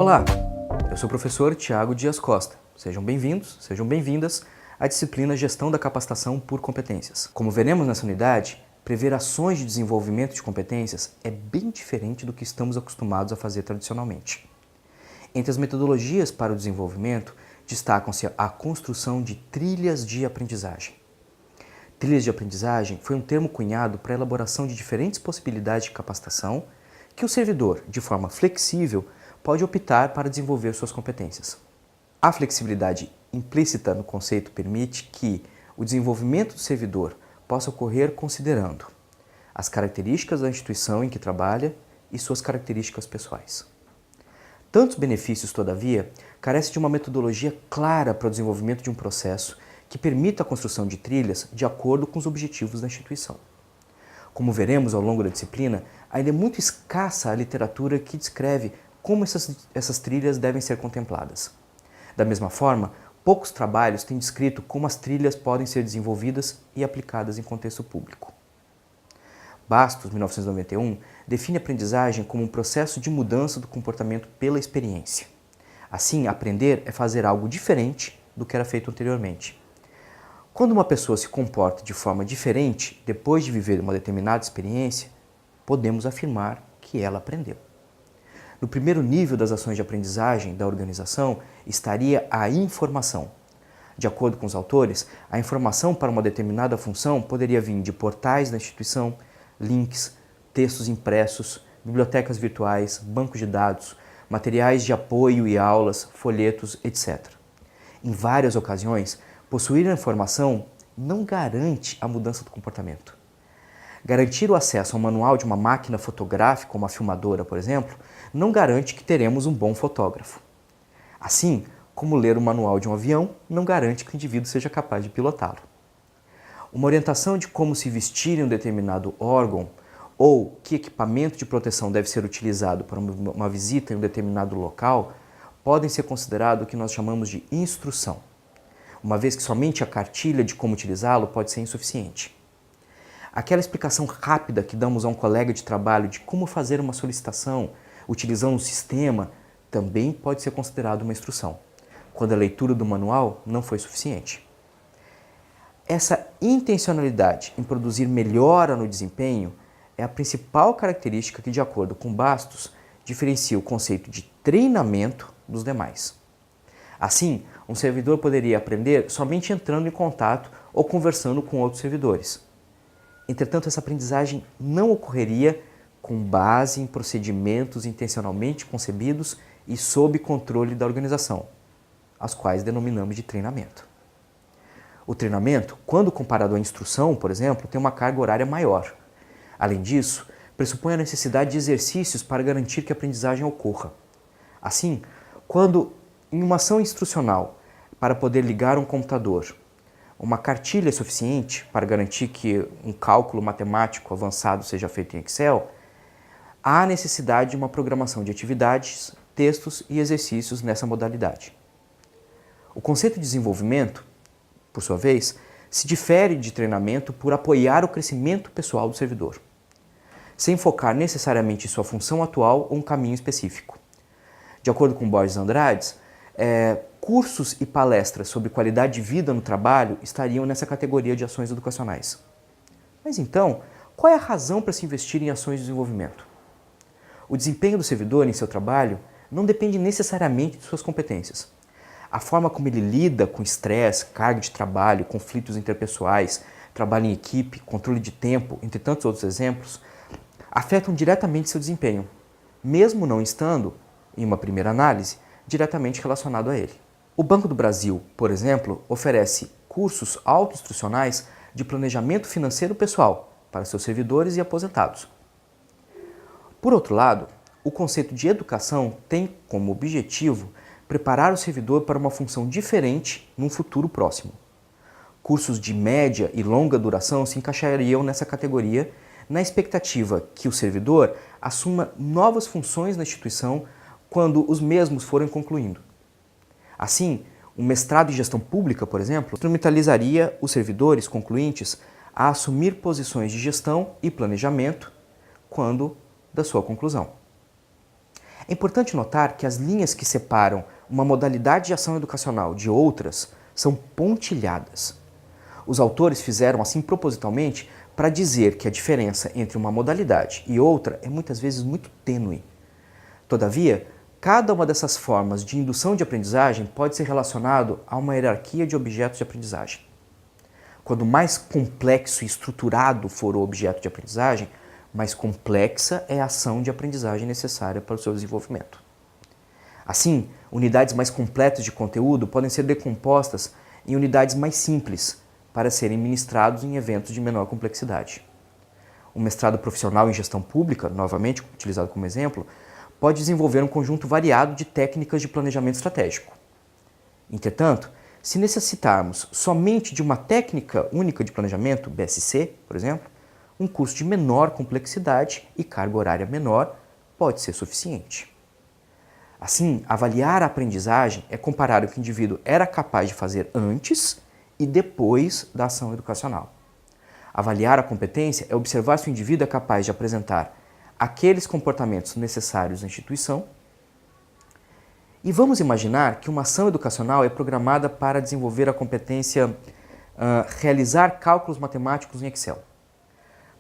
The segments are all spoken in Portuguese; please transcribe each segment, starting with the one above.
Olá, eu sou o professor Tiago Dias Costa. Sejam bem-vindos, sejam bem-vindas à disciplina Gestão da Capacitação por Competências. Como veremos nessa unidade, prever ações de desenvolvimento de competências é bem diferente do que estamos acostumados a fazer tradicionalmente. Entre as metodologias para o desenvolvimento, destacam-se a construção de trilhas de aprendizagem. Trilhas de aprendizagem foi um termo cunhado para a elaboração de diferentes possibilidades de capacitação que o servidor, de forma flexível, pode optar para desenvolver suas competências. A flexibilidade implícita no conceito permite que o desenvolvimento do servidor possa ocorrer considerando as características da instituição em que trabalha e suas características pessoais. Tantos benefícios, todavia, carece de uma metodologia clara para o desenvolvimento de um processo que permita a construção de trilhas de acordo com os objetivos da instituição. Como veremos ao longo da disciplina, ainda é muito escassa a literatura que descreve como essas trilhas devem ser contempladas. Da mesma forma, poucos trabalhos têm descrito como as trilhas podem ser desenvolvidas e aplicadas em contexto público. Bastos, 1991, define a aprendizagem como um processo de mudança do comportamento pela experiência. Assim, aprender é fazer algo diferente do que era feito anteriormente. Quando uma pessoa se comporta de forma diferente depois de viver uma determinada experiência, podemos afirmar que ela aprendeu. No primeiro nível das ações de aprendizagem da organização estaria a informação. De acordo com os autores, a informação para uma determinada função poderia vir de portais da instituição, links, textos impressos, bibliotecas virtuais, bancos de dados, materiais de apoio e aulas, folhetos, etc. Em várias ocasiões, possuir a informação não garante a mudança do comportamento. Garantir o acesso ao manual de uma máquina fotográfica, uma filmadora, por exemplo, não garante que teremos um bom fotógrafo. Assim, como ler o manual de um avião não garante que o indivíduo seja capaz de pilotá-lo. Uma orientação de como se vestir em um determinado órgão ou que equipamento de proteção deve ser utilizado para uma visita em um determinado local podem ser considerados o que nós chamamos de instrução, uma vez que somente a cartilha de como utilizá-lo pode ser insuficiente. Aquela explicação rápida que damos a um colega de trabalho de como fazer uma solicitação utilizando um sistema também pode ser considerado uma instrução, quando a leitura do manual não foi suficiente. Essa intencionalidade em produzir melhora no desempenho é a principal característica que, de acordo com Bastos, diferencia o conceito de treinamento dos demais. Assim, um servidor poderia aprender somente entrando em contato ou conversando com outros servidores. Entretanto, essa aprendizagem não ocorreria com base em procedimentos intencionalmente concebidos e sob controle da organização, as quais denominamos de treinamento. O treinamento, quando comparado à instrução, por exemplo, tem uma carga horária maior. Além disso, pressupõe a necessidade de exercícios para garantir que a aprendizagem ocorra. Assim, quando em uma ação instrucional, para poder ligar um computador, uma cartilha é suficiente para garantir que um cálculo matemático avançado seja feito em Excel, há necessidade de uma programação de atividades, textos e exercícios nessa modalidade. O conceito de desenvolvimento, por sua vez, se difere de treinamento por apoiar o crescimento pessoal do servidor, sem focar necessariamente em sua função atual ou um caminho específico. De acordo com Borges Andrade, cursos e palestras sobre qualidade de vida no trabalho estariam nessa categoria de ações educacionais. Mas então, qual é a razão para se investir em ações de desenvolvimento? O desempenho do servidor em seu trabalho não depende necessariamente de suas competências. A forma como ele lida com estresse, carga de trabalho, conflitos interpessoais, trabalho em equipe, controle de tempo, entre tantos outros exemplos, afetam diretamente seu desempenho, mesmo não estando, em uma primeira análise, diretamente relacionado a ele. O Banco do Brasil, por exemplo, oferece cursos autoinstrucionais de planejamento financeiro pessoal para seus servidores e aposentados. Por outro lado, o conceito de educação tem como objetivo preparar o servidor para uma função diferente num futuro próximo. Cursos de média e longa duração se encaixariam nessa categoria na expectativa que o servidor assuma novas funções na instituição quando os mesmos forem concluindo. Assim, um mestrado em gestão pública, por exemplo, instrumentalizaria os servidores concluintes a assumir posições de gestão e planejamento quando da sua conclusão. É importante notar que as linhas que separam uma modalidade de ação educacional de outras são pontilhadas. Os autores fizeram assim propositalmente para dizer que a diferença entre uma modalidade e outra é muitas vezes muito tênue. Todavia, cada uma dessas formas de indução de aprendizagem pode ser relacionado a uma hierarquia de objetos de aprendizagem. Quanto mais complexo e estruturado for o objeto de aprendizagem, mais complexa é a ação de aprendizagem necessária para o seu desenvolvimento. Assim, unidades mais completas de conteúdo podem ser decompostas em unidades mais simples para serem ministrados em eventos de menor complexidade. O mestrado profissional em gestão pública, novamente utilizado como exemplo, pode desenvolver um conjunto variado de técnicas de planejamento estratégico. Entretanto, se necessitarmos somente de uma técnica única de planejamento, BSC, por exemplo, um curso de menor complexidade e carga horária menor pode ser suficiente. Assim, avaliar a aprendizagem é comparar o que o indivíduo era capaz de fazer antes e depois da ação educacional. Avaliar a competência é observar se o indivíduo é capaz de apresentar aqueles comportamentos necessários à instituição. E vamos imaginar que uma ação educacional é programada para desenvolver a competência realizar cálculos matemáticos em Excel.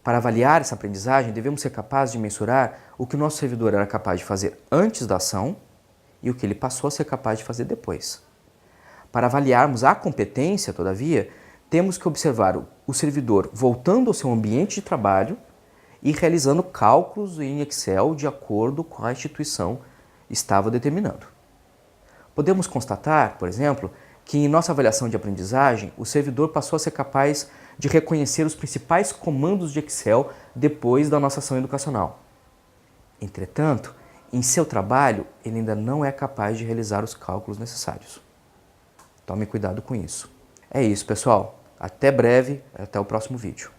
Para avaliar essa aprendizagem, devemos ser capazes de mensurar o que o nosso servidor era capaz de fazer antes da ação e o que ele passou a ser capaz de fazer depois. Para avaliarmos a competência, todavia, temos que observar o servidor voltando ao seu ambiente de trabalho e realizando cálculos em Excel de acordo com a instituição estava determinando. Podemos constatar, por exemplo, que em nossa avaliação de aprendizagem, o servidor passou a ser capaz de reconhecer os principais comandos de Excel depois da nossa ação educacional. Entretanto, em seu trabalho, ele ainda não é capaz de realizar os cálculos necessários. Tome cuidado com isso. É isso, pessoal. Até breve, até o próximo vídeo.